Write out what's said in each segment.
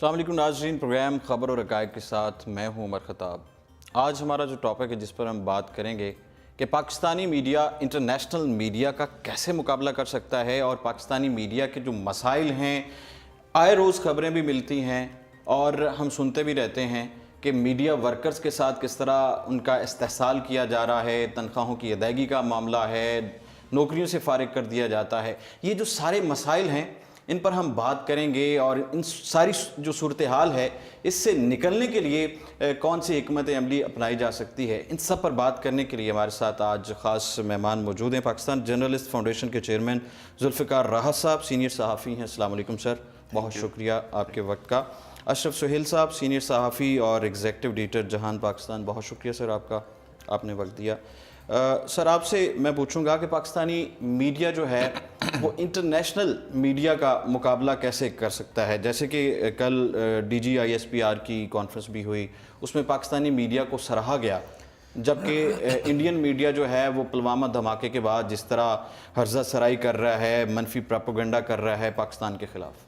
السلام علیکم ناظرین، پروگرام خبر اور حقائق کے ساتھ میں ہوں عمر خطاب۔ آج ہمارا جو ٹاپک ہے جس پر ہم بات کریں گے کہ پاکستانی میڈیا انٹرنیشنل میڈیا کا کیسے مقابلہ کر سکتا ہے، اور پاکستانی میڈیا کے جو مسائل ہیں، آئے روز خبریں بھی ملتی ہیں اور ہم سنتے بھی رہتے ہیں کہ میڈیا ورکرز کے ساتھ کس طرح ان کا استحصال کیا جا رہا ہے، تنخواہوں کی ادائیگی کا معاملہ ہے، نوکریوں سے فارغ کر دیا جاتا ہے۔ یہ جو سارے مسائل ہیں ان پر ہم بات کریں گے، اور ان ساری جو صورتحال ہے اس سے نکلنے کے لیے کون سی حکمت عملی اپنائی جا سکتی ہے، ان سب پر بات کرنے کے لیے ہمارے ساتھ آج خاص مہمان موجود ہیں۔ پاکستان جرنلسٹ فاؤنڈیشن کے چیئرمین ذوالفقار راحت صاحب سینئر صحافی ہیں۔ السلام علیکم سر، بہت شکریہ آپ کے وقت کا۔ اشرف سہیل صاحب سینئر صحافی اور ایگزیکٹو ایڈیٹر جہان پاکستان، بہت شکریہ سر آپ کا، آپ نے وقت دیا۔ سر آپ سے میں پوچھوں گا کہ پاکستانی میڈیا جو ہے وہ انٹرنیشنل میڈیا کا مقابلہ کیسے کر سکتا ہے؟ جیسے کہ کل D G I S P R کی کانفرنس بھی ہوئی، اس میں پاکستانی میڈیا کو سراہا گیا، جبکہ انڈین میڈیا جو ہے وہ پلوامہ دھماکے کے بعد جس طرح ہرزہ سرائی کر رہا ہے، منفی پروپیگنڈا کر رہا ہے پاکستان کے خلاف۔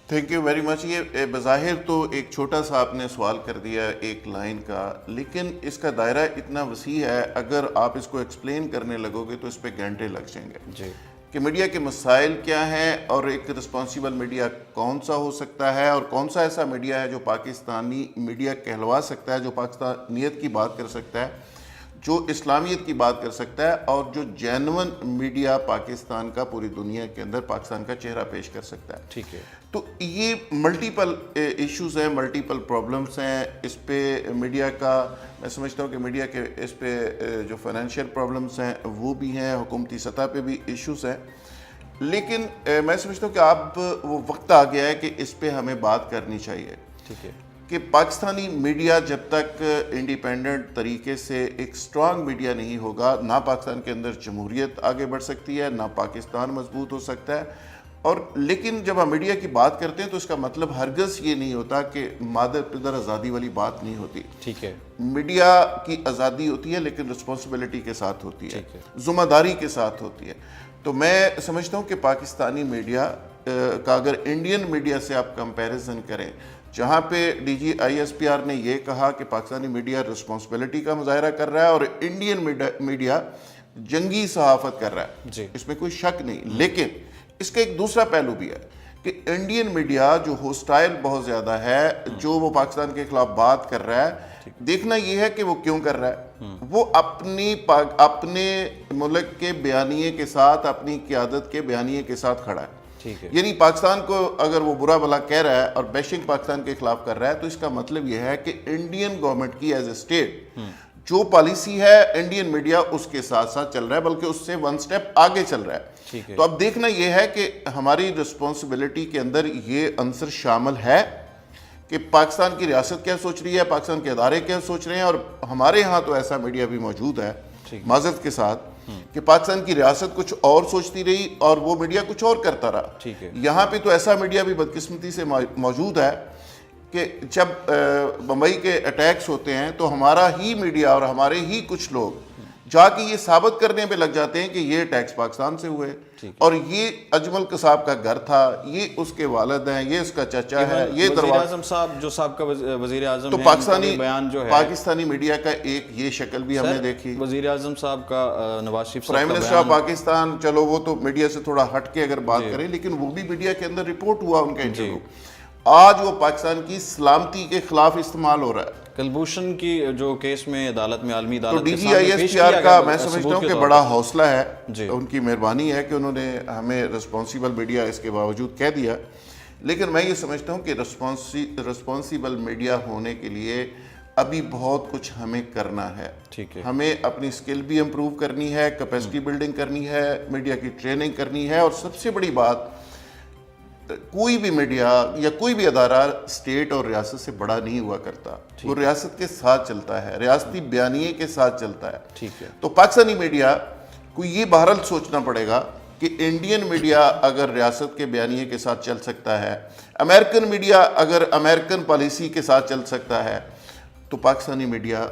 Thank you very much. یہ بظاہر تو ایک چھوٹا سا آپ نے سوال کر دیا ایک لائن کا، لیکن اس کا دائرہ اتنا وسیع ہے، اگر آپ اس کو ایکسپلین کرنے لگو گے تو اس پہ گھنٹے لگ جائیں گے جی، کہ میڈیا کے مسائل کیا ہیں، اور ایک رسپانسیبل میڈیا کون سا ہو سکتا ہے، اور کون سا ایسا میڈیا ہے جو پاکستانی میڈیا کہلوا سکتا ہے، جو پاکستانیت کی بات کر سکتا ہے، جو اسلامیت کی بات کر سکتا ہے، اور جو جینون میڈیا پاکستان کا پوری دنیا کے اندر پاکستان کا چہرہ پیش کر سکتا ہے۔ ٹھیک ہے، تو یہ ملٹیپل ایشوز ہیں، ملٹیپل پرابلمس ہیں اس پہ میڈیا کا۔ میں سمجھتا ہوں کہ میڈیا کے اس پہ جو فائنینشیل پرابلمس ہیں وہ بھی ہیں، حکومتی سطح پہ بھی ایشوز ہیں، لیکن میں سمجھتا ہوں کہ اب وہ وقت آ گیا ہے کہ اس پہ ہمیں بات کرنی چاہیے ٹھیک ہے، کہ پاکستانی میڈیا جب تک انڈیپینڈنٹ طریقے سے ایک سٹرانگ میڈیا نہیں ہوگا، نہ پاکستان کے اندر جمہوریت آگے بڑھ سکتی ہے، نہ پاکستان مضبوط ہو سکتا ہے۔ اور لیکن جب ہم میڈیا کی بات کرتے ہیں تو اس کا مطلب ہرگز یہ نہیں ہوتا کہ مادر پدر آزادی والی بات نہیں ہوتی۔ ٹھیک ہے، میڈیا کی آزادی ہوتی ہے لیکن رسپانسبلٹی کے ساتھ ہوتی ہے، ذمہ داری کے ساتھ ہوتی ہے۔ تو میں سمجھتا ہوں کہ پاکستانی میڈیا کا اگر انڈین میڈیا سے آپ کمپیریزن کریں، جہاں پہ D G I S P R نے یہ کہا کہ پاکستانی میڈیا رسپانسبلٹی کا مظاہرہ کر رہا ہے اور انڈین میڈیا جنگی صحافت کر رہا ہے، جی، اس میں کوئی شک نہیں، لیکن اس کا ایک دوسرا پہلو بھی ہے کہ انڈین میڈیا جو ہوسٹائل بہت زیادہ ہے، جو وہ پاکستان کے خلاف بات کر رہا ہے، دیکھنا یہ ہے کہ وہ کیوں کر رہا ہے۔ وہ اپنے ملک کے بیانیے کے ساتھ، اپنی قیادت کے بیانیے کے ساتھ کھڑا ہے۔ ٹھیک ہے، یعنی پاکستان کو اگر وہ برا بھلا کہہ رہا ہے اور بیشنگ پاکستان کے خلاف کر رہا ہے، تو اس کا مطلب یہ ہے کہ انڈین گورنمنٹ کی ایز اے اسٹیٹ جو پالیسی ہے، انڈین میڈیا اس کے ساتھ ساتھ چل رہا ہے، بلکہ اس سے ون سٹیپ آگے چل رہا ہے۔ تو اب دیکھنا یہ ہے کہ ہماری رسپانسبلٹی کے اندر یہ عنصر شامل ہے کہ پاکستان کی ریاست کیا سوچ رہی ہے، پاکستان کے ادارے کیا سوچ رہے ہیں، اور ہمارے ہاں تو ایسا میڈیا بھی موجود ہے معذرت کے ساتھ کہ پاکستان کی ریاست کچھ اور سوچتی رہی اور وہ میڈیا کچھ اور کرتا رہا۔ یہاں پہ تو ایسا میڈیا بھی بدقسمتی سے موجود ہے کہ جب بمبئی کے اٹیکس ہوتے ہیں تو ہمارا ہی میڈیا اور ہمارے ہی کچھ لوگ جا کے یہ ثابت کرنے پہ لگ جاتے ہیں کہ یہ اٹیکس پاکستان سے ہوئے، اور یہ اجمل قصاب کا گھر تھا، یہ اس کے والد ہیں، یہ اس کا چچا ہے، یہ وزیر اعظم صاحب جو سابقہ وزیر اعظم تو پاکستانی میڈیا کا ایک یہ شکل بھی ہم نے دیکھی۔ وزیر اعظم صاحب کا Nawaz Sharif prime minister of Pakistan, چلو وہ تو میڈیا سے تھوڑا ہٹ کے اگر بات کریں، لیکن وہ بھی میڈیا کے اندر رپورٹ ہوا ان کا انٹرویو، آج وہ پاکستان کی سلامتی کے خلاف استعمال ہو رہا ہے۔ کلبھوشن کی جو کیس میں عدالت میں عالمی تو عدالت D G I S P R کا میں سمجھتا ہوں کہ بڑا حوصلہ ہے، ان کی مہربانی ہے کہ انہوں نے ہمیں رسپانسیبل میڈیا اس کے باوجود کہہ دیا، لیکن میں یہ سمجھتا ہوں کہ رسپانسیبل میڈیا ہونے کے لیے ابھی بہت کچھ ہمیں کرنا ہے۔ ہمیں اپنی سکل بھی امپروو کرنی ہے، کیپیسٹی بلڈنگ کرنی ہے، میڈیا کی ٹریننگ کرنی ہے، اور سب سے بڑی بات، کوئی بھی میڈیا یا کوئی بھی ادارہ اسٹیٹ اور ریاست سے بڑا نہیں ہوا کرتا، وہ ریاست کے ساتھ چلتا ہے، ریاستی بیانیے کے ساتھ چلتا ہے۔ تو پاکستانی میڈیا کو یہ بہرحال سوچنا پڑے گا کہ انڈین میڈیا اگر ریاست کے بیانیے کے ساتھ چل سکتا ہے، امریکن میڈیا اگر امریکن پالیسی کے ساتھ چل سکتا ہے، تو پاکستانی میڈیا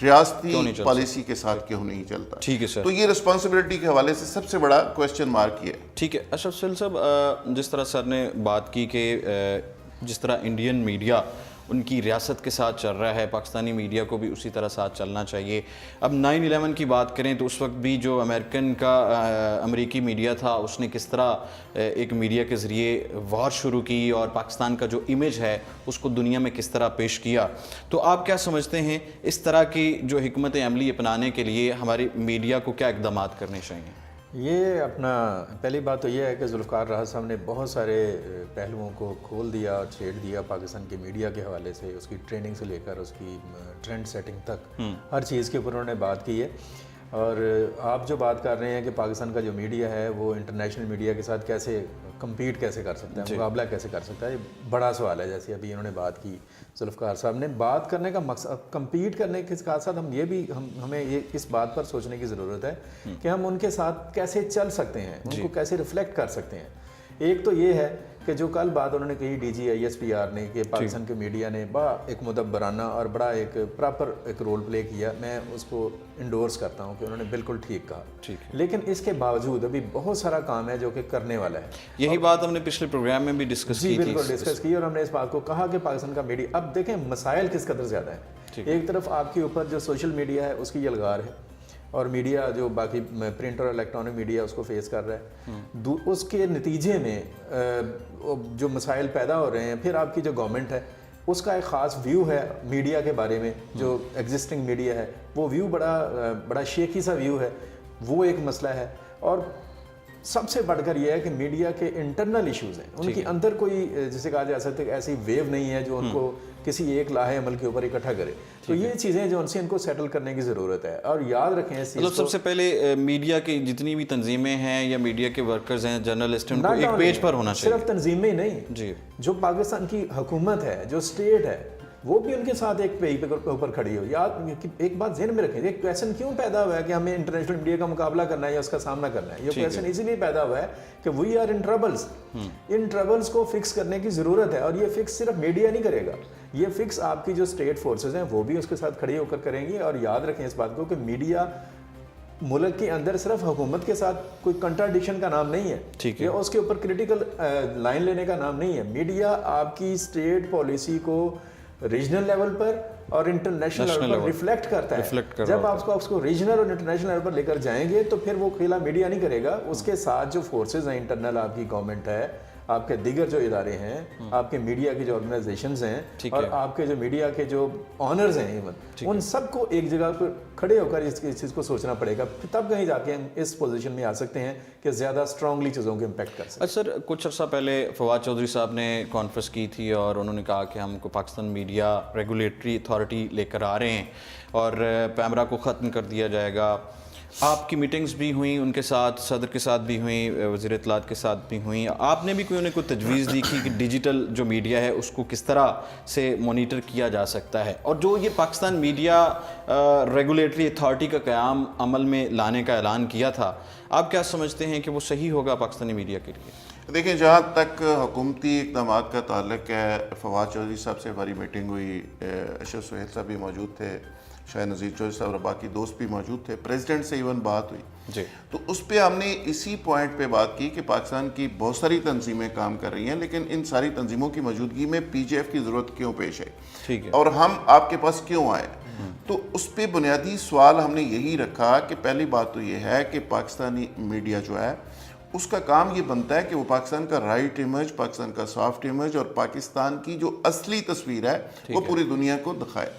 ریاستی پالیسی کے ساتھ کیوں نہیں چلتا؟ ٹھیک ہے سر، تو یہ رسپانسبلٹی کے حوالے سے سب سے بڑا کویسچن مارک یہ ہے۔ ٹھیک ہے اشرف سہیل صاحب، جس طرح سر نے بات کی کہ جس طرح انڈین میڈیا ان کی ریاست کے ساتھ چل رہا ہے، پاکستانی میڈیا کو بھی اسی طرح ساتھ چلنا چاہیے۔ اب 9/11 کی بات کریں تو اس وقت بھی جو امریکی میڈیا تھا اس نے کس طرح ایک میڈیا کے ذریعے وار شروع کی اور پاکستان کا جو امیج ہے اس کو دنیا میں کس طرح پیش کیا۔ تو آپ کیا سمجھتے ہیں اس طرح کی جو حکمت عملی اپنانے کے لیے ہماری میڈیا کو کیا اقدامات کرنے چاہیے؟ یہ اپنا پہلی بات تو یہ ہے کہ ذوالفقار راحت صاحب نے بہت سارے پہلوؤں کو کھول دیا اور چھیڑ دیا پاکستان کی میڈیا کے حوالے سے، اس کی ٹریننگ سے لے کر اس کی ٹرینڈ سیٹنگ تک ہر چیز کے اوپر انہوں نے بات کی ہے۔ اور آپ جو بات کر رہے ہیں کہ پاکستان کا جو میڈیا ہے وہ انٹرنیشنل میڈیا کے ساتھ کیسے کمپیٹ کیسے کر سکتا ہے، مقابلہ کیسے کر سکتا ہے، یہ بڑا سوال ہے۔ جیسے ابھی انہوں نے بات کی ذوالفقار صاحب نے، بات کرنے کا مقصد کمپیٹ کرنے کے ساتھ ساتھ ہمیں یہ اس بات پر سوچنے کی ضرورت ہے کہ ہم ان کے ساتھ کیسے چل سکتے ہیں، ان کو کیسے ریفلیکٹ کر سکتے ہیں۔ ایک تو یہ ہے کہ جو کل بات انہوں نے کہی DGISPR نے کہ پاکستان کے میڈیا نے بڑا ایک مدبرانہ اور بڑا ایک پراپر ایک رول پلے کیا، میں اس کو انڈورس کرتا ہوں کہ انہوں نے بالکل ٹھیک کہا، لیکن اس کے باوجود ابھی بہت سارا کام ہے جو کہ کرنے والا ہے۔ یہی بات ہم نے پچھلے پروگرام میں بھی ڈسکس کی تھی، بالکل ڈسکس کی، اور ہم نے اس بات کو کہا کہ پاکستان کا میڈیا، اب دیکھیں مسائل کس قدر زیادہ ہیں۔ ایک طرف آپ کے اوپر جو سوشل میڈیا ہے اس کی یلغار ہے، اور میڈیا جو باقی پرنٹ اور الیکٹرانک میڈیا اس کو فیس کر رہا ہے، اس کے نتیجے میں جو مسائل پیدا ہو رہے ہیں، پھر آپ کی جو گورنمنٹ ہے اس کا ایک خاص ویو ہے میڈیا کے بارے میں، جو ایگزسٹنگ میڈیا ہے وہ ویو بڑا شیکی سا ویو ہے، وہ ایک مسئلہ ہے۔ اور سب سے بڑھ کر یہ ہے کہ میڈیا کے انٹرنل ایشوز ہیں، ان کی اندر کوئی جسے کہا جا سکتا ہے ایسی ویو نہیں ہے جو ان کو کسی ایک لاہے عمل کے اوپر اکٹھا کرے۔ تو یہ چیزیں جو ان سے ان کو سیٹل کرنے کی ضرورت ہے، اور یاد رکھیں اس چیز کو، سب سے پہلے میڈیا کی جتنی بھی تنظیمیں ہیں یا میڈیا کے ورکرز ہیں، جرنلسٹ ہیں، ان کو ایک پیج پر ہونا چاہیے۔ صرف تنظیمیں نہیں، جو پاکستان کی حکومت ہے، جو اسٹیٹ ہے، وہ بھی ان کے ساتھ ایک پیج کے اوپر کھڑی ہو۔ یاد ایک بات ذہن میں رکھیں، ایک کویشچن کیوں پیدا ہوا ہے کہ ہمیں انٹرنیشنل میڈیا کا مقابلہ کرنا ہے یا اس کا سامنا کرنا ہے؟ یہ کویشچن اسی لیے پیدا ہوا ہے کہ we are in troubles, in troubles کو فکس کرنے کی ضرورت ہے، اور یہ فکس صرف میڈیا نہیں کرے گا، یہ فکس آپ کی جو اسٹیٹ فورسز ہیں وہ بھی اس کے ساتھ کھڑے ہو کر کریں گے۔ اور یاد رکھیں اس بات کو کہ میڈیا ملک کے اندر صرف حکومت کے ساتھ کوئی کنٹراڈکشن کا نام نہیں ہے، یا اس کے اوپر کریٹیکل لائن لینے کا نام نہیں ہے۔ میڈیا آپ کی اسٹیٹ پالیسی کو ریجنل لیول پر اور انٹرنیشنل لیول پر ریفلیکٹ کرتا ہے۔ جب آپ اس کو ریجنل اور انٹرنیشنل لیول پر لے کر جائیں گے تو پھر وہ کھیلا میڈیا نہیں کرے گا، اس کے ساتھ جو فورسز ہیں انٹرنل، آپ کی گورنمنٹ ہے، آپ کے دیگر جو ادارے ہیں، آپ کے میڈیا کی جو آرگنائزیشنز ہیں، اور آپ کے جو میڈیا کے جو آنرز ہیں، ایون ان سب کو ایک جگہ پر کھڑے ہو کر اس چیز کو سوچنا پڑے گا، تب کہیں جا کے ہم اس پوزیشن میں آ سکتے ہیں کہ زیادہ اسٹرانگلی چیزوں کو امپیکٹ کر سکتے ہیں۔ سر کچھ عرصہ پہلے فواد چودھری صاحب نے کانفرنس کی تھی اور انہوں نے کہا کہ ہم کو پاکستان میڈیا ریگولیٹری اتھارٹی لے کر آ رہے ہیں اور پیمرا کو ختم کر دیا جائے گا۔ آپ کی میٹنگز بھی ہوئیں ان کے ساتھ، صدر کے ساتھ بھی ہوئیں، وزیر اطلاعات کے ساتھ بھی ہوئیں، آپ نے بھی انہیں کوئی تجویز دی کہ ڈیجیٹل جو میڈیا ہے اس کو کس طرح سے مانیٹر کیا جا سکتا ہے، اور جو یہ پاکستان میڈیا ریگولیٹری اتھارٹی کا قیام عمل میں لانے کا اعلان کیا تھا، آپ کیا سمجھتے ہیں کہ وہ صحیح ہوگا پاکستانی میڈیا کے لیے؟ دیکھیں، جہاں تک حکومتی اقدامات کا تعلق ہے، فواد چودھری صاحب سے ہماری میٹنگ ہوئی، اشرف سہیل صاحب بھی موجود تھے، شاہ نذیر چودھری صاحب اور باقی دوست بھی موجود تھے، پریزیڈنٹ سے ایون بات ہوئی، تو اس پہ ہم نے اسی پوائنٹ پہ بات کی کہ پاکستان کی بہت ساری تنظیمیں کام کر رہی ہیں، لیکن ان ساری تنظیموں کی موجودگی میں PGF کی ضرورت کیوں پیش ہے اور ہم آپ کے پاس کیوں آئے؟ تو اس پہ بنیادی سوال ہم نے یہی رکھا کہ پہلی بات تو یہ ہے کہ پاکستانی میڈیا جو ہے اس کا کام یہ بنتا ہے کہ وہ پاکستان کا رائٹ امیج، پاکستان کا سافٹ امیج اور پاکستان کی جو اصلی تصویر ہے وہ پوری دنیا کو دکھائے۔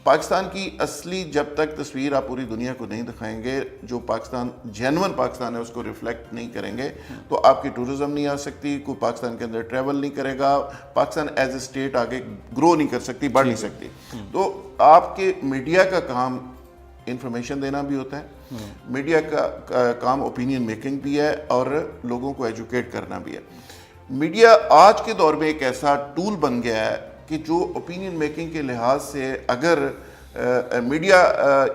پاکستان کی اصلی جب تک تصویر آپ پوری دنیا کو نہیں دکھائیں گے، جو پاکستان جینون پاکستان ہے اس کو ریفلیکٹ نہیں کریں گے، تو آپ کی ٹورزم نہیں آ سکتی، کوئی پاکستان کے اندر ٹریول نہیں کرے گا، پاکستان ایز اے اسٹیٹ آگے گرو نہیں کر سکتی، بڑھ نہیں سکتی۔ تو آپ کے میڈیا کا کام انفارمیشن دینا بھی ہوتا ہے، میڈیا کا کام اوپینین میکنگ بھی ہے اور لوگوں کو ایجوکیٹ کرنا بھی ہے۔ میڈیا آج کے دور میں ایک ایسا ٹول بن گیا ہے کہ جو اوپینین میکنگ کے لحاظ سے اگر میڈیا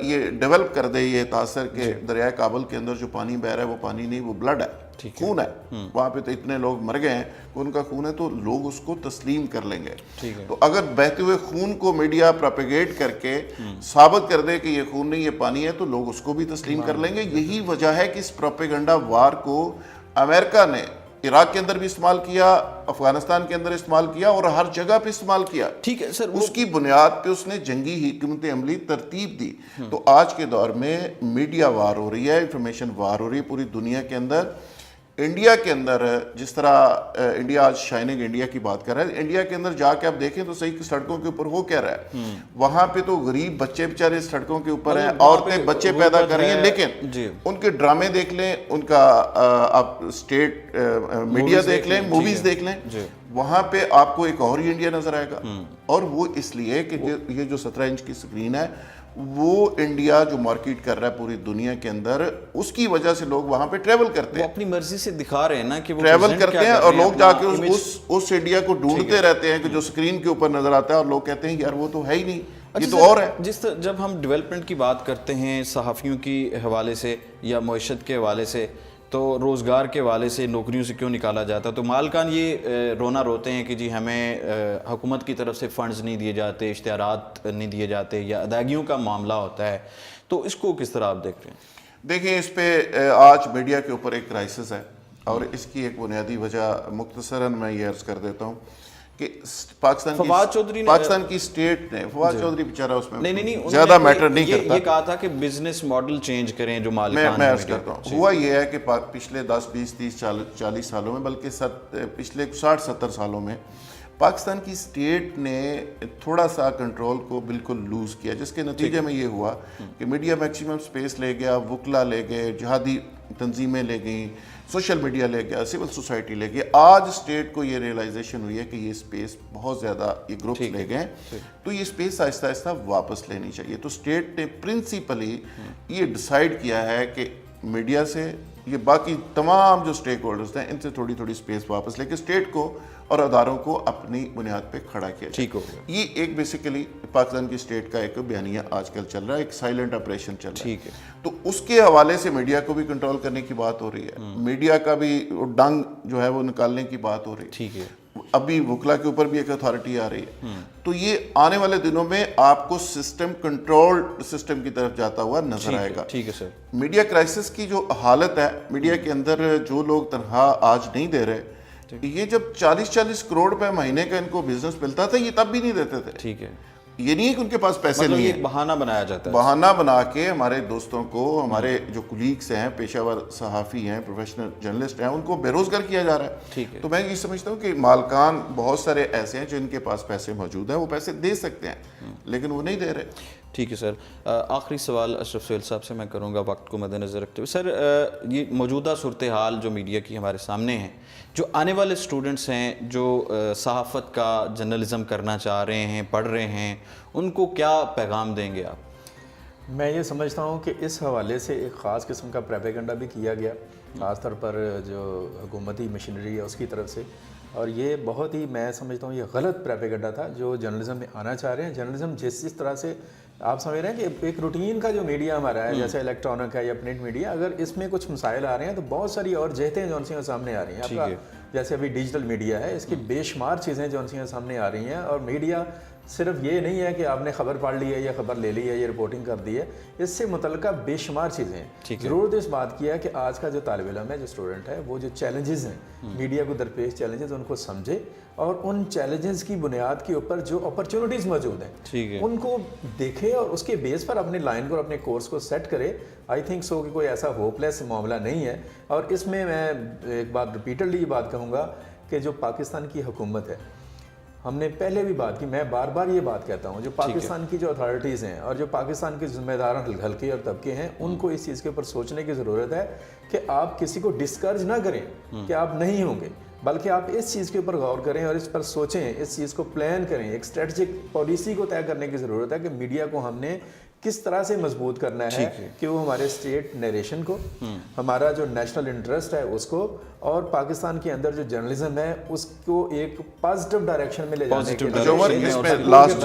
یہ ڈیولپ کر دے یہ تاثر کہ دریائے کابل کے اندر جو پانی بہ رہا ہے وہ پانی نہیں، وہ بلڈ ہے، خون ہے، وہاں پہ تو اتنے لوگ مر گئے ہیں کہ ان کا خون ہے، تو لوگ اس کو تسلیم کر لیں گے۔ تو اگر بہتے ہوئے خون کو میڈیا پروپیگیٹ کر کے ثابت کر دے کہ یہ خون نہیں، یہ پانی ہے، تو لوگ اس کو بھی تسلیم کر لیں گے۔ یہی وجہ ہے کہ اس پروپیگنڈا وار کو امریکہ نے عراق کے اندر بھی استعمال کیا, افغانستان کے اندر استعمال کیا, اور ہر جگہ پہ استعمال کیا. ٹھیک ہے سر, اس کی بنیاد پہ اس نے جنگی حکمت عملی ترتیب دی. تو آج کے دور میں میڈیا وار ہو رہی ہے, انفارمیشن وار ہو رہی ہے پوری دنیا کے اندر. انڈیا کے اندر جس طرح انڈیا آج شائننگ انڈیا کی بات کر رہا ہے, انڈیا کے اندر جا کے آپ دیکھیں تو صحیح سڑکوں کے اوپر ہو کیا رہا ہے, وہاں پہ تو غریب بچے بیچارے سڑکوں کے اوپر ہیں, عورتیں بچے پیدا کر رہی ہیں, لیکن ان کے ڈرامے دیکھ لیں, ان کا آپ اسٹیٹ میڈیا دیکھ لیں, موویز دیکھ لیں, وہاں پہ آپ کو ایک اور ہی انڈیا نظر آئے گا. اور وہ اس لیے کہ یہ جو 17 انچ کی سکرین ہے, وہ انڈیا جو مارکیٹ کر رہا ہے پوری دنیا کے اندر, اس کی وجہ سے لوگ وہاں پہ ٹریول کرتے ہیں, وہ اپنی مرضی سے دکھا رہے ہیں نا کہ وہ ٹریول کرتے ہیں, اور لوگ جا کے اس انڈیا کو ڈھونڈتے رہتے ہیں کہ جو سکرین کے اوپر نظر آتا ہے, اور لوگ کہتے ہیں یار وہ تو ہے ہی نہیں, یہ تو اور ہے. جب ہم ڈیولپمنٹ کی بات کرتے ہیں صحافیوں کی حوالے سے یا معیشت کے حوالے سے, تو روزگار کے حوالے سے نوکریوں سے کیوں نکالا جاتا, تو مالکان یہ رونا روتے ہیں کہ جی ہمیں حکومت کی طرف سے فنڈز نہیں دیے جاتے, اشتہارات نہیں دیے جاتے, یا ادائیگیوں کا معاملہ ہوتا ہے. تو اس کو کس طرح آپ دیکھ رہے ہیں؟ دیکھیں, اس پہ آج میڈیا کے اوپر ایک کرائسس ہے, اور اس کی ایک بنیادی وجہ مختصراً میں یہ عرض کر دیتا ہوں کہ پاکستان کی سٹیٹ نے, فواد چودھری بیچارہ اس میں زیادہ میٹر نہیں کرتا, یہ کہا تھا کہ بزنس ماڈل چینج کریں جو مالکان. میں عرض کرتا ہوں, ہوا یہ ہے کہ پچھلے 10 20 30 40 سالوں میں, بلکہ پچھلے 60 70 سالوں میں پاکستان کی سٹیٹ نے تھوڑا سا کنٹرول کو بالکل لوز کیا, جس کے نتیجے میں یہ ہوا کہ میڈیا میکسیمم سپیس لے گیا, وکلا لے گئے, جہادی تنظیمیں لے گئیں, سوشل میڈیا لے گیا, سول سوسائٹی لے گئی. آج اسٹیٹ کو یہ ریئلائزیشن ہوئی ہے کہ یہ سپیس بہت زیادہ یہ گروپس لے گئے, تو یہ سپیس آہستہ آہستہ واپس لینی چاہیے. تو اسٹیٹ نے پرنسپلی یہ ڈیسائیڈ کیا ہے کہ میڈیا سے, یہ باقی تمام جو سٹیک ہولڈرز ہیں, ان سے تھوڑی تھوڑی سپیس واپس لے کے اسٹیٹ کو اور اداروں کو اپنی بنیاد پہ کھڑا کیا جائے. یہ ایک بیسیکلی پاکستان کی اسٹیٹ کا ایک بیانیہ آج کل چل رہا ہے, ایک سائلنٹ آپریشن چل رہا ہے. تو اس کے حوالے سے میڈیا کو بھی کنٹرول کرنے کی بات ہو رہی ہے, میڈیا کا بھی ڈنگ جو ہے وہ نکالنے کی بات ہو رہی ہے. ابھی وکلا کے اوپر بھی ایک اتھارٹی آ رہی ہے. تو یہ آنے والے دنوں میں آپ کو سسٹم کنٹرول سسٹم کی طرف جاتا ہوا نظر آئے گا. میڈیا کرائسس کی جو حالت ہے, میڈیا کے اندر جو لوگ تنخواہ آج نہیں دے رہے, یہ جب 40 کروڑ روپے مہینے کا ان کو بزنس ملتا تھا, یہ تب بھی نہیں دیتے تھے. ٹھیک ہے, یہ نہیں ہے کہ ان کے پاس پیسے نہیں ہیں, بہانہ بنایا جاتا ہے, بہانہ بنا کے ہمارے دوستوں کو, ہمارے جو کولیگس ہیں, پیشہ ور صحافی ہیں, پروفیشنل جرنلسٹ ہیں, ان کو بے روزگار کیا جا رہا ہے. تو میں یہ سمجھتا ہوں کہ مالکان بہت سارے ایسے ہیں جو ان کے پاس پیسے موجود ہیں, وہ پیسے دے سکتے ہیں, لیکن وہ نہیں دے رہے. ٹھیک ہے سر, آخری سوال اشرف سہیل صاحب سے میں کروں گا وقت کو مد نظر رکھتے ہوئے. سر, یہ موجودہ صورتحال جو میڈیا کی ہمارے سامنے ہے, جو آنے والے اسٹوڈنٹس ہیں جو صحافت کا جرنلزم کرنا چاہ رہے ہیں, پڑھ رہے ہیں, ان کو کیا پیغام دیں گے آپ؟ میں یہ سمجھتا ہوں کہ اس حوالے سے ایک خاص قسم کا پروپیگنڈا بھی کیا گیا, خاص طور پر جو حکومتی مشینری ہے اس کی طرف سے, اور یہ بہت ہی, میں سمجھتا ہوں یہ غلط پروپیگنڈا تھا جو جرنلزم میں آنا چاہ رہے ہیں. جرنلزم جس طرح سے آپ سمجھ رہے ہیں کہ ایک روٹین کا جو میڈیا ہمارا ہے, جیسے الیکٹرانک ہے یا پرنٹ میڈیا, اگر اس میں کچھ مسائل آ رہے ہیں تو بہت ساری اور جہتیں جو ان سے سامنے آ رہی ہیں. آپ کا جیسے ابھی ڈیجیٹل میڈیا ہے, اس کی بے شمار چیزیں جو ان سے سامنے آ رہی ہیں, اور میڈیا صرف یہ نہیں ہے کہ آپ نے خبر پڑھ لی ہے یا خبر لے لی ہے یا رپورٹنگ کر دی ہے, اس سے متعلقہ بے شمار چیزیں ہیں. ضرورت اس بات کی ہے کہ آج کا جو طالب علم ہے, جو اسٹوڈنٹ ہے, وہ جو چیلنجز ہیں میڈیا کو درپیش چیلنجز, ان کو سمجھے, اور ان چیلنجز کی بنیاد کے اوپر جو اپرچونٹیز موجود ہیں ان کو دیکھے, اور اس کے بیس پر اپنے لائن کو, اپنے کورس کو سیٹ کرے. آئی تھنک سو کہ کوئی ایسا ہوپ لیس معاملہ نہیں ہے. اور اس میں ایک بات ریپیٹڈلی یہ بات کہوں گا کہ جو پاکستان کی حکومت ہے, ہم نے پہلے بھی بات کی, میں بار بار یہ بات کہتا ہوں, جو پاکستان کی جو اتھارٹیز ہیں اور جو پاکستان کے ذمہ داران حلقے اور طبقے ہیں, ان کو اس چیز کے اوپر سوچنے کی ضرورت ہے کہ آپ کسی کو ڈسکرج نہ کریں کہ آپ نہیں ہوں گے, بلکہ آپ اس چیز کے اوپر غور کریں اور اس پر سوچیں, اس چیز کو پلان کریں. ایک اسٹریٹجک پالیسی کو طے کرنے کی ضرورت ہے کہ میڈیا کو ہم نے کس طرح سے مضبوط کرنا ہے کہ وہ ہمارے اسٹیٹ نیریشن کو, ہمارا جو نیشنل انٹرسٹ ہے اس کو, اور پاکستان کے اندر جو جرنلزم ہے اس کو ایک پازیٹیو ڈائریکشن میں لے جانے کے لیے. اس میں لاسٹ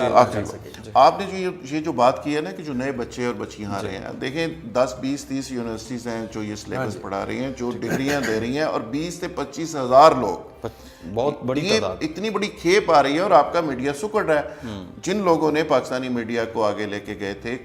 آپ نے یہ جو بات کی ہے نا کہ جو نئے بچے اور بچیاں آ رہے ہیں, دیکھیں 10 20 30 یونیورسٹیز ہیں جو یہ سلیبس پڑھا رہی ہیں, جو ڈگریاں دے رہی ہیں, اور 20 سے 25 ہزار لوگ, بہت بڑی تعداد, اتنی بڑی کھیپ آ رہی ہے, اور آپ کا میڈیا سکڑ رہا ہے. جن لوگوں نے پاکستانی میڈیا کو آگے لے کے گئے تھے,